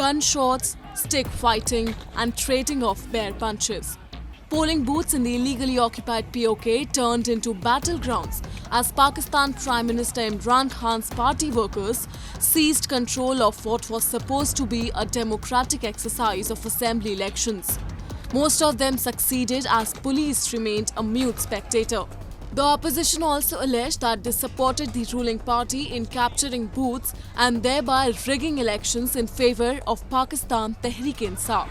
gunshots, stick fighting, and trading of bear punches. Polling booths in the illegally occupied POK turned into battlegrounds as Pakistan Prime Minister Imran Khan's party workers seized control of what was supposed to be a democratic exercise of assembly elections. Most of them succeeded as police remained a mute spectator. The opposition also alleged that they supported the ruling party in capturing booths and thereby rigging elections in favor of Pakistan Tehreek-e-Insaf.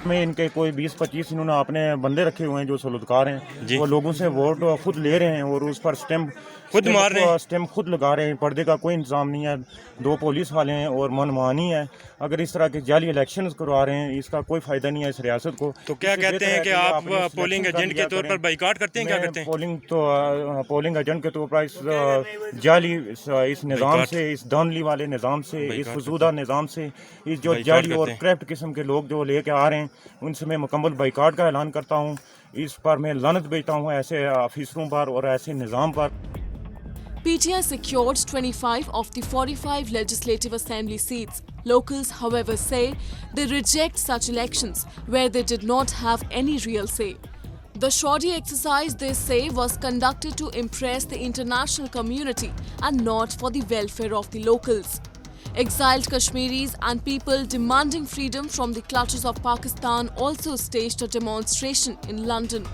में इनके कोई 20-25 इन्होंने अपने बंदे रखे हुए हैं जो सलूतकार हैं, वो लोगों से वोट खुद ले रहे हैं और उस पर स्टैम्प खुद लगा रहे हैं। पर्दे का कोई इंतजाम नहीं है, 2 पुलिस वाले हैं और मनमानी है। अगर इस तरह के जाली इलेक्शंस करवा रहे हैं, इसका कोई फायदा नहीं है इस रियासत को। तो क्या कहते हैं कि आप पोलिंग एजेंट के तौर पर बाइकाट करते हैं? क्या करते हैं? पोलिंग एजेंट के तौर पर इस जाली इस निज़ाम से, इस धांधली वाले निज़ाम से, इस फजूदा निज़ाम से, इस जो जाली और करप्ट किस्म के लोग जो लेके आ रहे हैं, उनसे मैं मुकम्मल बाइकाट का ऐलान करता हूँ। इस पर मैं लानत भेजता हूँ ऐसे ऑफिसरों पर और ऐसे निज़ाम पर। PTI secured 25 of the 45 legislative assembly seats. Locals, however, say they reject such elections where they did not have any real say. The shoddy exercise, they say, was conducted to impress the international community and not for the welfare of the locals. Exiled Kashmiris and people demanding freedom from the clutches of Pakistan also staged a demonstration in London.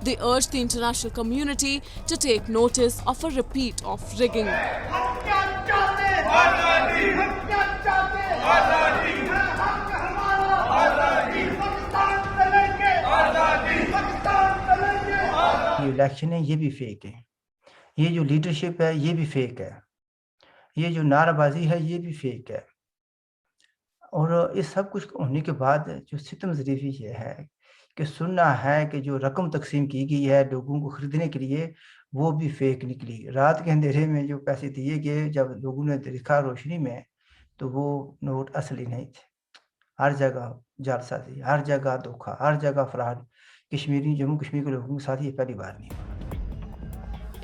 They urged the international community to take notice of a repeat of rigging. ये election है, ये भी fake है। ये जो leadership है, ये भी फेक है। ये जो नाराबाजी है, ये भी फेक है। और इस सब कुछ होने के बाद जो सितम ज़रीफ़ी ये है कि सुनना है कि जो रकम तकसीम की गई है लोगों को ख़रीदने के लिए, वो भी फेक निकली। रात के अंधेरे में जो पैसे दिए गए, जब लोगों ने देखा रोशनी में, तो वो नोट असली नहीं थे। हर जगह जालसाज़ी, हर जगह धोखा, हर जगह फ्रॉड। जम्मू कश्मीर के लोगों के साथ ये पहली बार नहीं हुआ।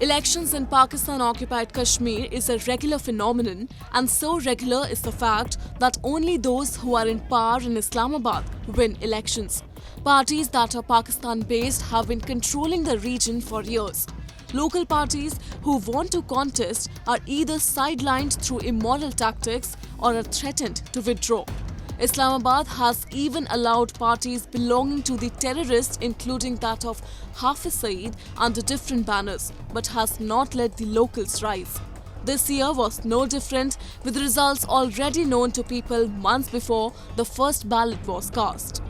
Elections in Pakistan-occupied Kashmir is a regular phenomenon, and so regular is the fact that only those who are in power in Islamabad win elections. Parties that are Pakistan-based have been controlling the region for years. Local parties who want to contest are either sidelined through immoral tactics or are threatened to withdraw. Islamabad has even allowed parties belonging to the terrorists, including that of Hafiz Saeed, under different banners, but has not let the locals rise. This year was no different, with results already known to people months before the first ballot was cast.